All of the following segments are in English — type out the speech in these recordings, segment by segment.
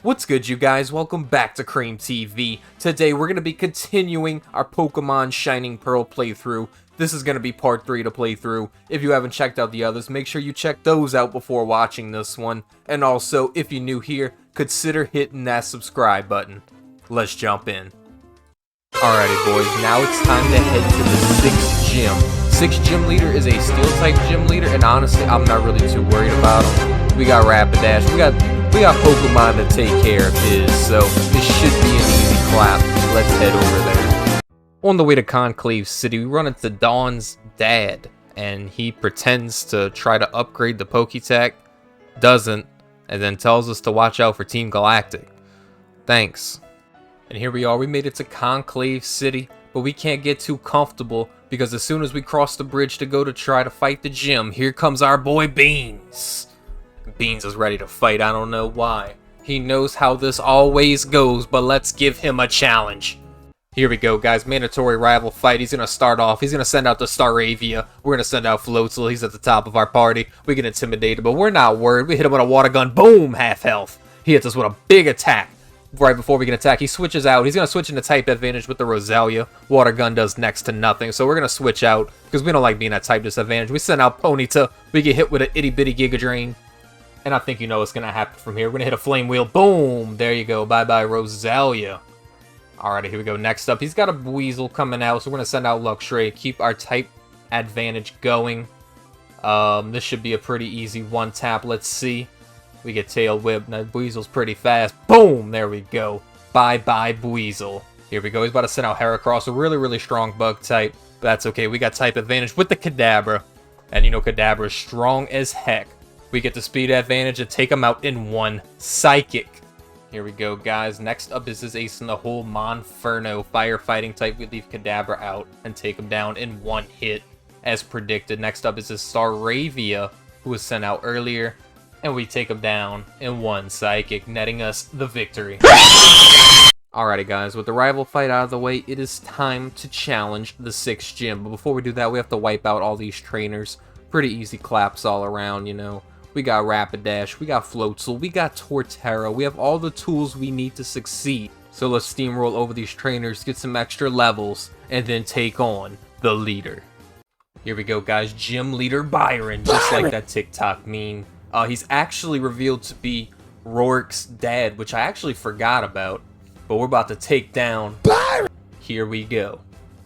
What's good, you guys? Welcome back to Cream TV. Today we're going to be continuing our Pokemon Shining Pearl playthrough. This is going to be part 3 to play through. If you haven't checked out the others, make sure you check those out before watching this one. And also, if you're new here, consider hitting that subscribe button. Let's jump in. Alrighty boys, now it's time to head to the 6th gym. 6th gym leader is a steel type gym leader, and honestly, I'm not really too worried about him. We got Rapidash, we got Pokemon to take care of his, so this should be an easy clap. Let's head over there. On the way to Conclave City, we run into Dawn's dad, and he pretends to try to upgrade the Poketech, doesn't, and then tells us to watch out for Team Galactic. Thanks. And here we are, we made it to Conclave City, but we can't get too comfortable because as soon as we cross the bridge to go to try to fight the gym, here comes our boy Beans. Beans is ready to fight, I don't know why. He knows how this always goes, but let's give him a challenge. Here we go, guys, mandatory rival fight. He's gonna start off, he's gonna send out the Staravia. We're gonna send out Floatzel, he's at the top of our party. We get intimidated, but we're not worried. We hit him with a water gun, boom, half health. He hits us with a big attack. Right before we can attack, he switches out. He's going to switch into type advantage with the Roselia. Water gun does next to nothing, so we're going to switch out because we don't like being at type disadvantage. We send out Ponyta. We get hit with an itty bitty Giga Drain. And I think you know what's going to happen from here. We're going to hit a Flame Wheel. Boom! There you go. Bye-bye, Roselia. Alright, here we go. Next up, he's got a Weasel coming out, so we're going to send out Luxray. Keep our type advantage going. This should be a pretty easy one tap. Let's see. We get Tail Whip. Now, Weasel's pretty fast. Boom! There we go. Bye-bye, Weasel. Here we go. He's about to send out Heracross, a really, really strong bug type. But that's okay. We got type advantage with the Kadabra. And you know Kadabra is strong as heck. We get the speed advantage and take him out in one Psychic. Here we go, guys. Next up is this ace in the hole, Monferno. Firefighting type. We leave Kadabra out and take him down in one hit, as predicted. Next up is this Staravia, who was sent out earlier. And we take him down in one Psychic, netting us the victory. Alrighty guys, with the rival fight out of the way, it is time to challenge the 6th gym. But before we do that, we have to wipe out all these trainers. Pretty easy claps all around, you know. We got Rapidash, we got Floatzel, we got Torterra. We have all the tools we need to succeed. So let's steamroll over these trainers, get some extra levels, and then take on the leader. Here we go guys, Gym Leader Byron, just like that TikTok meme. He's actually revealed to be Rourke's dad, which I actually forgot about. But we're about to take down Byron. Here we go.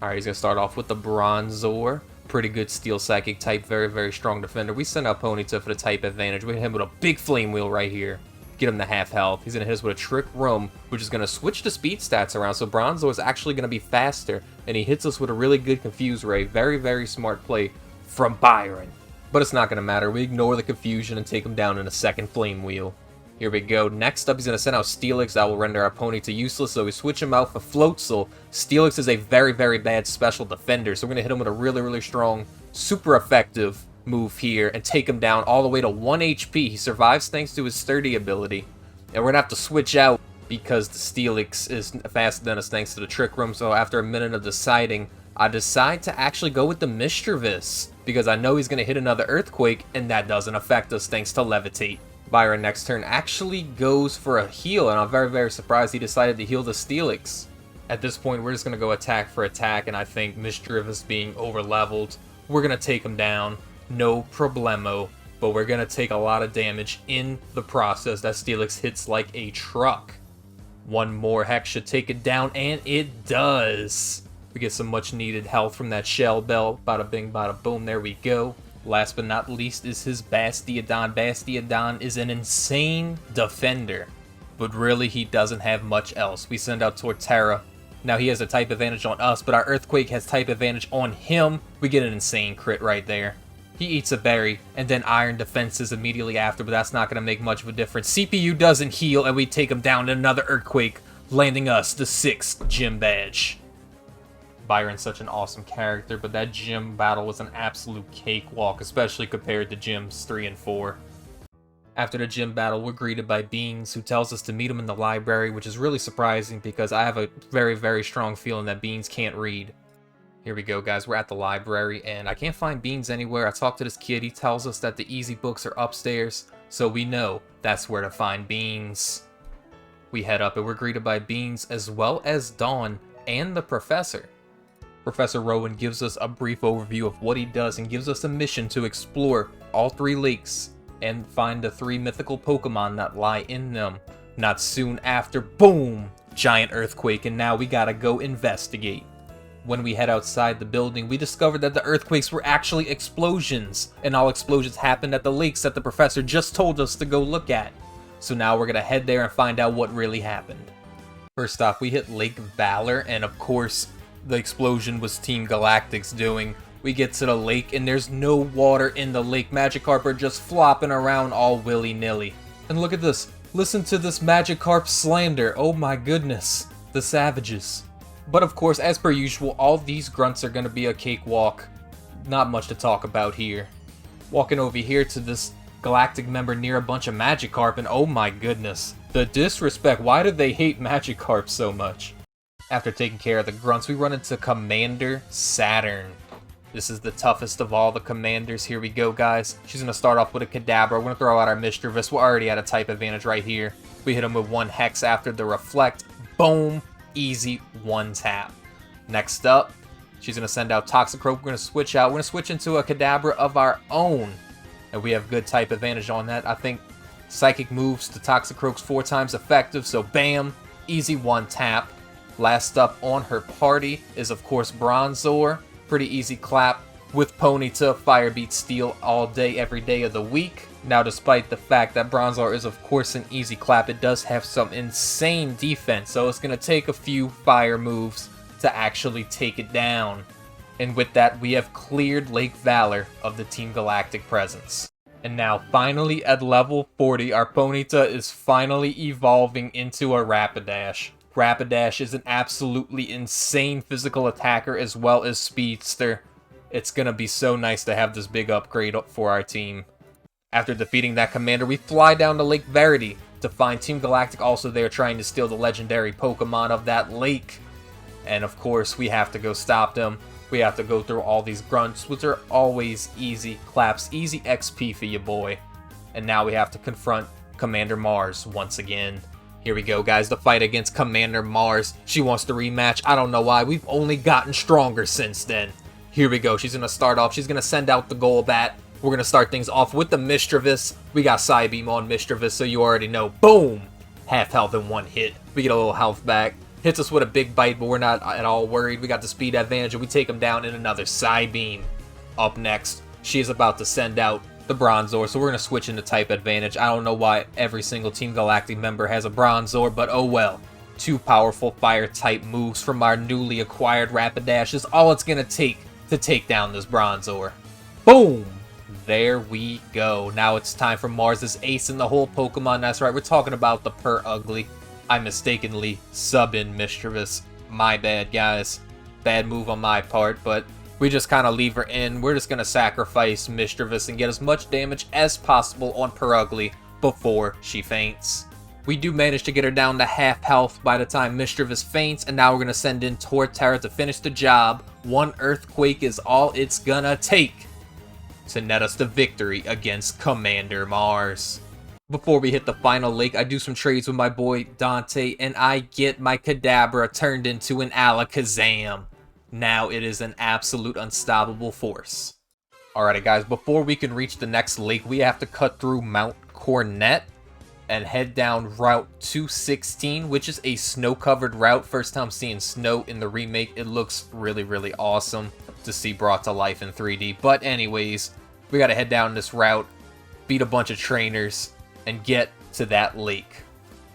Alright, he's going to start off with the Bronzor. Pretty good Steel Psychic type, very, very strong defender. We send out Ponyta for the type advantage. We hit him with a big Flame Wheel right here. Get him to half health. He's going to hit us with a Trick Room, which is going to switch the speed stats around. So Bronzor is actually going to be faster. And he hits us with a really good Confuse Ray. Very, very smart play from Byron. But it's not going to matter. We ignore the confusion and take him down in a second Flame Wheel. Here we go. Next up, he's going to send out Steelix. That will render our Ponyta useless, so we switch him out for Floatzel. Steelix is a very, very bad special defender, so we're going to hit him with a really, really strong, super effective move here and take him down all the way to 1 HP. He survives thanks to his sturdy ability. And we're going to have to switch out because the Steelix is faster than us thanks to the Trick Room, so after a minute of deciding, I decide to actually go with the Mischievous because I know he's going to hit another Earthquake, and that doesn't affect us thanks to Levitate. Byron next turn actually goes for a heal, and I'm very, very surprised he decided to heal the Steelix. At this point, we're just going to go attack for attack, and I think Mischievous being over-leveled, we're going to take him down, no problemo, but we're going to take a lot of damage in the process. That Steelix hits like a truck. One more Hex should take it down, and it does. We get some much needed health from that Shell Bell. Bada bing, bada boom, there we go. Last but not least is his Bastiodon. Bastiodon is an insane defender, but really he doesn't have much else. We send out Torterra. Now he has a type advantage on us, but our Earthquake has type advantage on him. We get an insane crit right there. He eats a berry, and then Iron Defenses immediately after, but that's not going to make much of a difference. CPU doesn't heal, and we take him down in another Earthquake, landing us the 6th gym badge. Byron's such an awesome character, but that gym battle was an absolute cakewalk, especially compared to gyms 3 and 4. After the gym battle, we're greeted by Beans, who tells us to meet him in the library, which is really surprising because I have a very, very strong feeling that Beans can't read. Here we go, guys. We're at the library, and I can't find Beans anywhere. I talked to this kid. He tells us that the easy books are upstairs, so we know that's where to find Beans. We head up and we're greeted by Beans as well as Dawn and the Professor. Professor Rowan gives us a brief overview of what he does and gives us a mission to explore all 3 lakes and find the 3 mythical Pokemon that lie in them. Not soon after, boom! Giant earthquake, and now we gotta go investigate. When we head outside the building, we discovered that the earthquakes were actually explosions, and all explosions happened at the lakes that the professor just told us to go look at. So now we're gonna head there and find out what really happened. First off, we hit Lake Valor, and of course, the explosion was Team Galactic's doing. We get to the lake, and there's no water in the lake. Magikarp are just flopping around all willy-nilly. And look at this. Listen to this Magikarp slander. Oh my goodness. The savages. But of course, as per usual, all these grunts are going to be a cakewalk. Not much to talk about here. Walking over here to this Galactic member near a bunch of Magikarp, and oh my goodness. The disrespect. Why do they hate Magikarp so much? After taking care of the grunts, we run into Commander Saturn. This is the toughest of all the commanders. Here we go, guys. She's going to start off with a Kadabra. We're going to throw out our Mischievous. We're already at a type advantage right here. We hit him with 1 Hex after the Reflect. Boom. Easy 1 tap. Next up, she's going to send out Toxicroak. We're going to switch out. We're going to switch into a Kadabra of our own. And we have good type advantage on that. I think Psychic moves to Toxicroak's 4 times effective. So bam. Easy 1 tap. Last up on her party is, of course, Bronzor. Pretty easy clap with Ponyta, Fire Beat Steel all day, every day of the week. Now, despite the fact that Bronzor is, of course, an easy clap, it does have some insane defense, so it's going to take a few fire moves to actually take it down. And with that, we have cleared Lake Valor of the Team Galactic presence. And now, finally, at level 40, our Ponyta is finally evolving into a Rapidash. Rapidash is an absolutely insane physical attacker as well as speedster. It's gonna be so nice to have this big upgrade up for our team. After defeating that commander, we fly down to Lake Verity to find Team Galactic also there trying to steal the legendary Pokemon of that lake. And of course, we have to go stop them. We have to go through all these grunts, which are always easy claps, easy XP for you, boy. And now we have to confront Commander Mars once again. Here we go, guys, the fight against Commander Mars. She wants to rematch. I don't know why. We've only gotten stronger since then. Here we go. She's going to start off. She's going to send out the Golbat. We're going to start things off with the Mischievous. We got Psybeam on Mischievous, so you already know. Boom! Half health in 1 hit. We get a little health back. Hits us with a big bite, but we're not at all worried. We got the speed advantage, and we take him down in another Psybeam. Up next, she is about to send out the Bronzor, so we're going to switch into type advantage. I don't know why every single Team Galactic member has a Bronzor, but oh well. 2 powerful fire type moves from our newly acquired Rapidash is all it's going to take down this Bronzor. Boom! There we go. Now it's time for Mars' ace in the whole Pokemon. That's right, we're talking about the Per Ugly. I mistakenly sub-in Mischievous. My bad, guys. Bad move on my part, but we just kind of leave her in. We're just going to sacrifice Mischievous and get as much damage as possible on Per Ugly before she faints. We do manage to get her down to half health by the time Mischievous faints, and now we're going to send in Torterra to finish the job. 1 Earthquake is all it's gonna take to net us the victory against Commander Mars. Before we hit the final lake, I do some trades with my boy Dante, and I get my Kadabra turned into an Alakazam. Now it is an absolute unstoppable force. Alrighty guys, before we can reach the next lake, we have to cut through Mount Coronet and head down Route 216, which is a snow-covered route. First time seeing snow in the remake. It looks really, really awesome to see brought to life in 3D. But anyways, we gotta head down this route, beat a bunch of trainers, and get to that lake.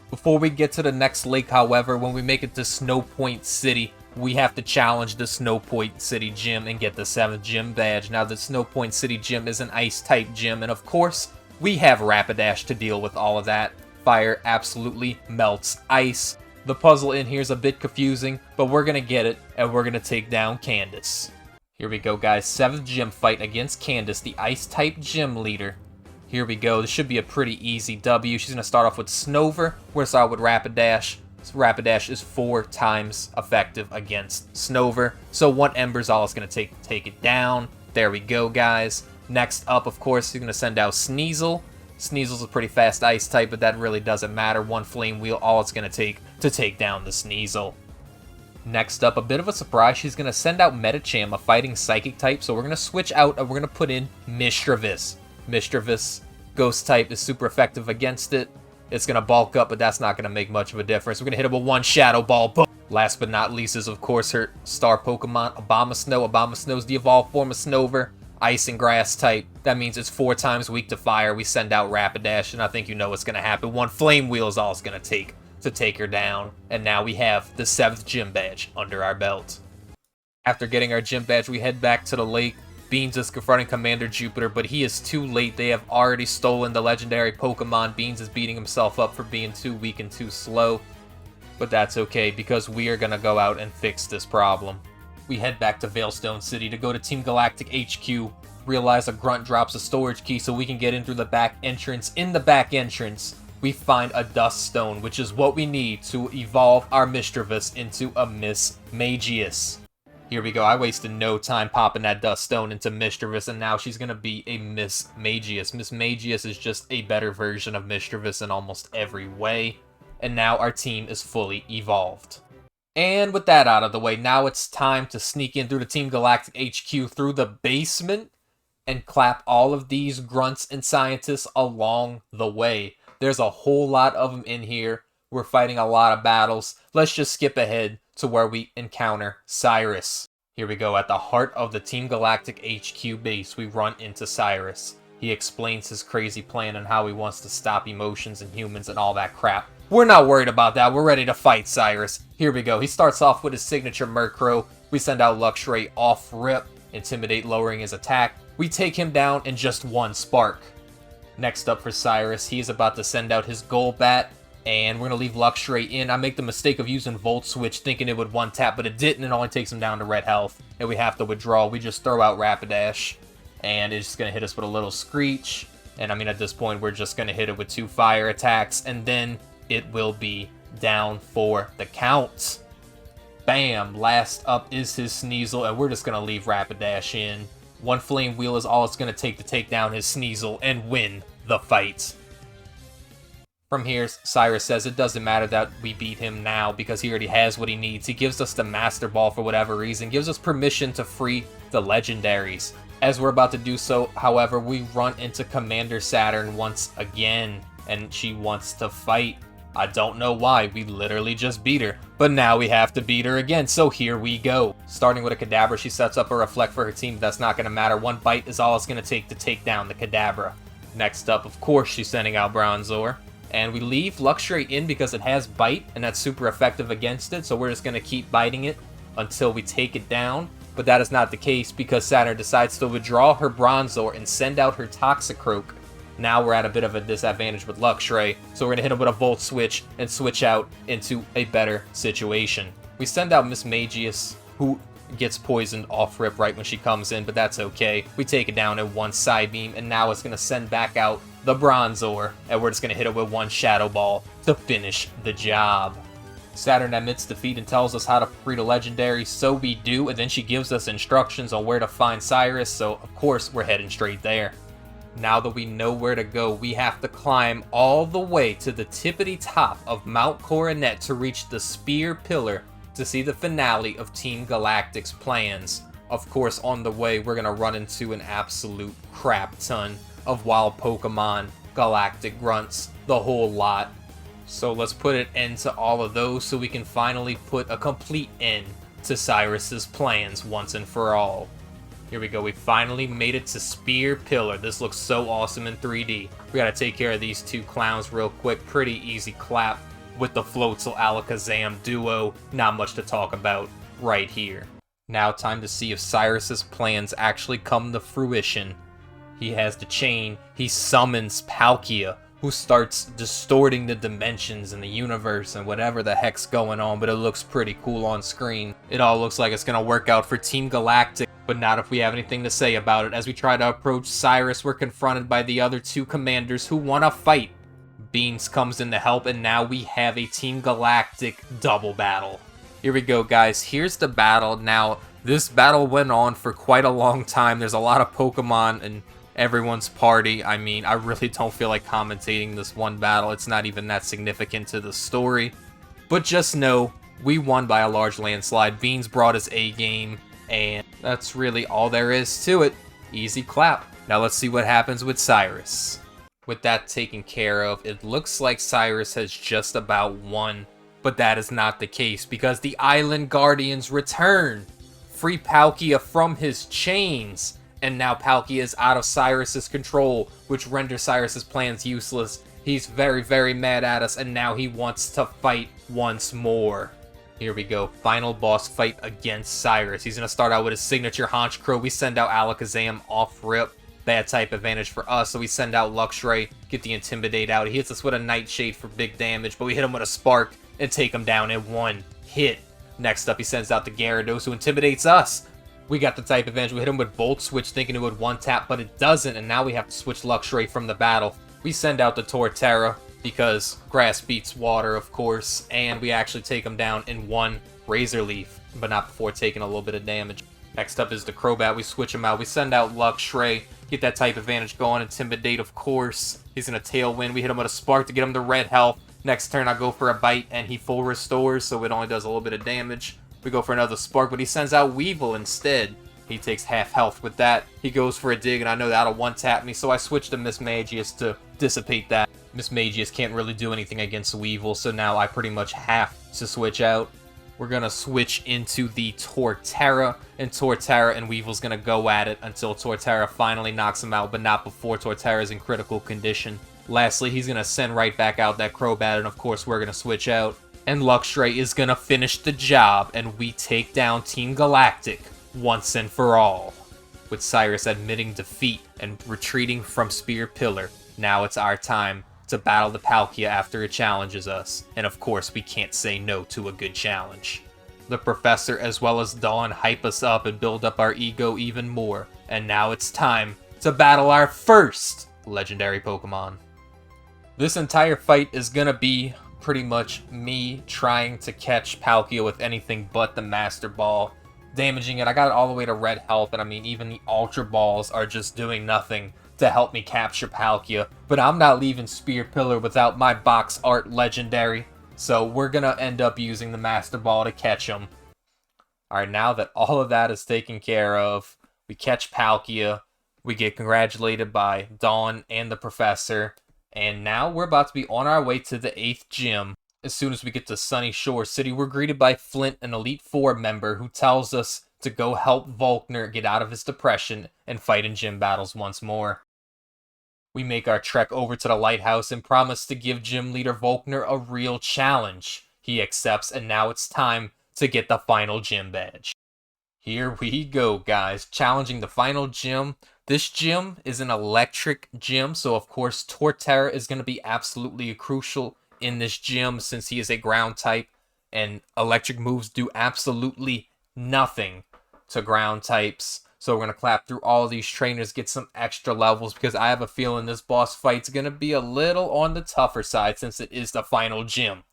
Before we get to the next lake, however, when we make it to Snow Point City, we have to challenge the Snow Point City Gym and get the 7th Gym badge. Now, the Snow Point City Gym is an Ice-type gym, and of course, we have Rapidash to deal with all of that. Fire absolutely melts ice. The puzzle in here is a bit confusing, but we're gonna get it, and we're gonna take down Candace. Here we go, guys. 7th gym fight against Candace, the Ice-type gym leader. Here we go. This should be a pretty easy W. She's gonna start off with Snover. We're gonna start with Rapidash. Rapidash is 4 times effective against Snover, so 1 Ember's all it's gonna take it down. There we go, guys. Next up, of course, you're gonna send out Sneasel. Sneasel's a pretty fast ice type, but that really doesn't matter. One Flame Wheel, all it's going to take to take down the Sneasel. Next up, a bit of a surprise, she's going to send out Medicham, a fighting psychic type, so we're going to switch out and we're going to put in Mischievous. Mischievous, ghost type, is super effective against it. It's going to bulk up, but that's not going to make much of a difference. We're going to hit it with one Shadow Ball. Boom. Last but not least is, of course, her star Pokemon, Abomasnow. Abomasnow's the evolved form of Snover, ice and grass type. That means it's 4 times weak to fire. We send out Rapidash, and I think you know what's going to happen. One Flame Wheel is all it's going to take her down. And now we have the 7th gym badge under our belt. After getting our gym badge, we head back to the lake. Beans is confronting Commander Jupiter, but he is too late. They have already stolen the legendary Pokemon. Beans is beating himself up for being too weak and too slow. But that's okay, because we are going to go out and fix this problem. We head back to Veilstone City to go to Team Galactic HQ. Realize a grunt drops a storage key so we can get in through the back entrance. In the back entrance, we find a Dust Stone, which is what we need to evolve our Mischievous into a Miss Magius. Here we go. I wasted no time popping that Dust Stone into Mischievous, and now she's going to be a Miss Magius. Miss Magius is just a better version of Mischievous in almost every way. And now our team is fully evolved. And with that out of the way, now it's time to sneak in through the Team Galactic HQ through the basement and clap all of these grunts and scientists along the way. There's a whole lot of them in here. We're fighting a lot of battles. Let's just skip ahead to where we encounter Cyrus. Here we go. At the heart of the Team Galactic HQ base, we run into Cyrus. He explains his crazy plan and how he wants to stop emotions and humans and all that crap. We're not worried about that. We're ready to fight Cyrus. Here we go. He starts off with his signature Murkrow. We send out Luxray off rip. Intimidate, lowering his attack. We take him down in just one spark. Next up for Cyrus, he's about to send out his Golbat. And we're going to leave Luxray in. I make the mistake of using Volt Switch, thinking it would one-tap, but it didn't. It only takes him down to red health. And we have to withdraw. We just throw out Rapidash. And it's just going to hit us with a little Screech. And I mean, at this point, we're just going to hit it with 2 fire attacks. And then it will be down for the count. Bam! Last up is his Sneasel, and we're just going to leave Rapidash in. One Flame Wheel is all it's going to take down his Sneasel and win the fight. From here, Cyrus says it doesn't matter that we beat him now because he already has what he needs. He gives us the Master Ball for whatever reason, gives us permission to free the legendaries. As we're about to do so, however, we run into Commander Saturn once again, and she wants to fight. I don't know why, we literally just beat her, but now we have to beat her again, so here we go. Starting with a Kadabra, she sets up a Reflect for her team, but that's not going to matter. One bite is all it's going to take down the Kadabra. Next up, of course, she's sending out Bronzor. And we leave Luxray in because it has Bite, and that's super effective against it, so we're just going to keep biting it until we take it down. But that is not the case because Saturn decides to withdraw her Bronzor and send out her Toxicroak. Now we're at a bit of a disadvantage with Luxray, so we're going to hit him with a Volt Switch and switch out into a better situation. We send out Miss Magius, who gets poisoned off rip right when she comes in, but that's okay. We take it down in 1 Psybeam, and now it's going to send back out the Bronzor, and we're just going to hit it with 1 Shadow Ball to finish the job. Saturn admits defeat and tells us how to free the legendary, so we do, and then she gives us instructions on where to find Cyrus, so of course we're heading straight there. Now that we know where to go, we have to climb all the way to the tippity top of Mount Coronet to reach the Spear Pillar to see the finale of Team Galactic's plans. Of course, on the way, we're going to run into an absolute crap ton of wild Pokemon, Galactic grunts, the whole lot. So let's put an end to all of those so we can finally put a complete end to Cyrus's plans once and for all. Here we go, we finally made it to Spear Pillar. This looks so awesome in 3D. We gotta take care of these 2 clowns real quick. Pretty easy clap with the Floatzel Alakazam duo. Not much to talk about right here. Now time to see if Cyrus's plans actually come to fruition. He has the chain, he summons Palkia, who starts distorting the dimensions in the universe and whatever the heck's going on, but it looks pretty cool on screen. It all looks like it's gonna work out for Team Galactic, but not if we have anything to say about it. As we try to approach Cyrus, we're confronted by the other 2 commanders who want to fight. Beans comes in to help, and now we have a Team Galactic double battle. Here we go, guys. Here's the battle. Now, this battle went on for quite a long time. There's a lot of Pokemon and everyone's party. I mean, I really don't feel like commentating this one battle. It's not even that significant to the story. But just know, we won by a large landslide. Beans brought his A game, and that's really all there is to it. Easy clap. Now let's see what happens with Cyrus. With that taken care of, it looks like Cyrus has just about won. But that is not the case, because the Island Guardians return. Free Palkia from his chains. And now Palkia is out of Cyrus's control, which renders Cyrus's plans useless. He's very, very mad at us, and now he wants to fight once more. Here we go. Final boss fight against Cyrus. He's going to start out with his signature Haunch Crow. We send out Alakazam off rip. Bad type advantage for us, so we send out Luxray, get the Intimidate out. He hits us with a Nightshade for big damage, but we hit him with a Spark and take him down in one hit. Next up, he sends out the Gyarados, who intimidates us. We got the type advantage. We hit him with Volt Switch, thinking it would one-tap, but it doesn't, and now we have to switch Luxray from the battle. We send out the Torterra, because grass beats water, of course, and we actually take him down in one Razor Leaf, but not before taking a little bit of damage. Next up is the Crobat. We switch him out. We send out Luxray, get that type advantage going, Intimidate, of course. He's going to Tailwind. We hit him with a Spark to get him to red health. Next turn, I go for a Bite, and he full restores, so it only does a little bit of damage. We go for another Spark, but he sends out Weevil instead. He takes half health with that. He goes for a Dig, and I know that'll one-tap me, so I switch to Mismagius to dissipate that. Mismagius can't really do anything against Weevil, so now I pretty much have to switch out. We're going to switch into the Torterra, and Torterra and Weevil's going to go at it until Torterra finally knocks him out, but not before Torterra's in critical condition. Lastly, he's going to send right back out that Crobat, and of course we're going to switch out. And Luxray is going to finish the job, and we take down Team Galactic once and for all. With Cyrus admitting defeat and retreating from Spear Pillar, now it's our time to battle the Palkia after it challenges us, and of course we can't say no to a good challenge. The Professor as well as Dawn hype us up and build up our ego even more, and now it's time to battle our first legendary Pokemon. This entire fight is gonna be pretty much me trying to catch Palkia with anything but the Master Ball, damaging it. I got it all the way to red health, and I mean even the Ultra Balls are just doing nothing to help me capture Palkia, but I'm not leaving Spear Pillar without my box art legendary, so we're gonna end up using the Master Ball to catch him. Alright, now that all of that is taken care of, we catch Palkia, we get congratulated by Dawn and the Professor, and now we're about to be on our way to the 8th gym. As soon as we get to Sunny Shore City, we're greeted by Flint, an Elite Four member, who tells us to go help Volkner get out of his depression and fight in gym battles once more. We make our trek over to the lighthouse and promise to give Gym Leader Volkner a real challenge. He accepts, and now it's time to get the final gym badge. Here we go, guys. Challenging the final gym. This gym is an electric gym, so of course Torterra is going to be absolutely crucial in this gym since he is a ground type, and electric moves do absolutely nothing to ground types. So we're going to clap through all these trainers, get some extra levels, because I have a feeling this boss fight's going to be a little on the tougher side since it is the final gym.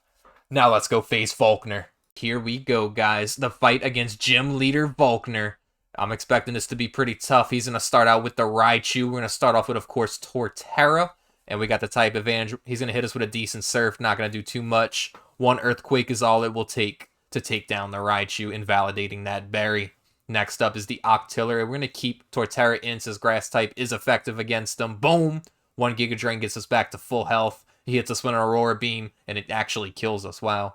Now let's go face Volkner. Here we go, guys. The fight against Gym Leader Volkner. I'm expecting this to be pretty tough. He's going to start out with the Raichu. We're going to start off with, of course, Torterra. And we got the type advantage. He's going to hit us with a decent Surf. Not going to do too much. One Earthquake is all it will take to take down the Raichu, invalidating that berry. Next up is the Octillery. We're going to keep Torterra in since Grass type is effective against them. Boom! One Giga Drain gets us back to full health. He hits us with an Aurora Beam, and it actually kills us. Wow.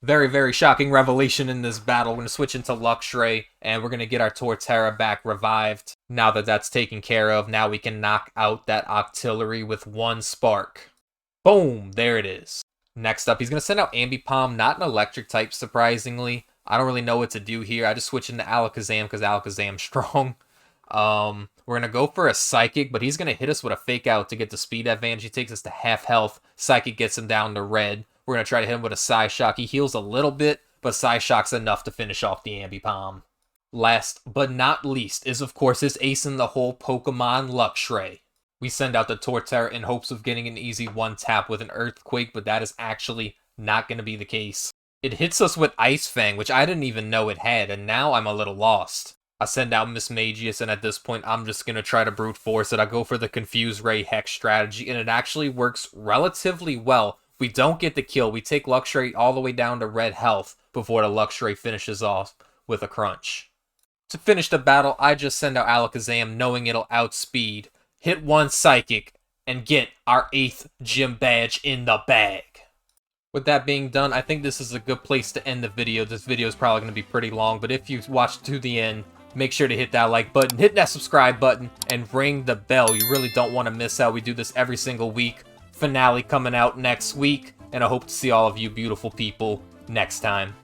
Very, very shocking revelation in this battle. We're going to switch into Luxray, and we're going to get our Torterra back revived. Now that that's taken care of, now we can knock out that Octillery with one Spark. Boom! There it is. Next up, he's going to send out Ambipom, not an electric type, surprisingly. I don't really know what to do here. I just switch into Alakazam because Alakazam's strong. We're going to go for a Psychic, but he's going to hit us with a Fake Out to get the speed advantage. He takes us to half health. Psychic gets him down to red. We're going to try to hit him with a Psyshock. He heals a little bit, but Psyshock's enough to finish off the Ambipom. Last but not least is, of course, his ace in the hole Pokemon Luxray. We send out the Torterra in hopes of getting an easy one-tap with an Earthquake, but that is actually not going to be the case. It hits us with Ice Fang, which I didn't even know it had, and now I'm a little lost. I send out Miss Magius, and at this point, I'm just going to try to brute force it. I go for the Confuse Ray Hex strategy, and it actually works relatively well. We don't get the kill. We take Luxray all the way down to red health before the Luxray finishes off with a crunch. To finish the battle, I just send out Alakazam, knowing it'll outspeed, hit one Psychic, and get our 8th gym badge in the bag. With that being done, I think this is a good place to end the video. This video is probably going to be pretty long, but if you watched to the end, make sure to hit that like button, hit that subscribe button, and ring the bell. You really don't want to miss out. We do this every single week. Finale coming out next week, and I hope to see all of you beautiful people next time.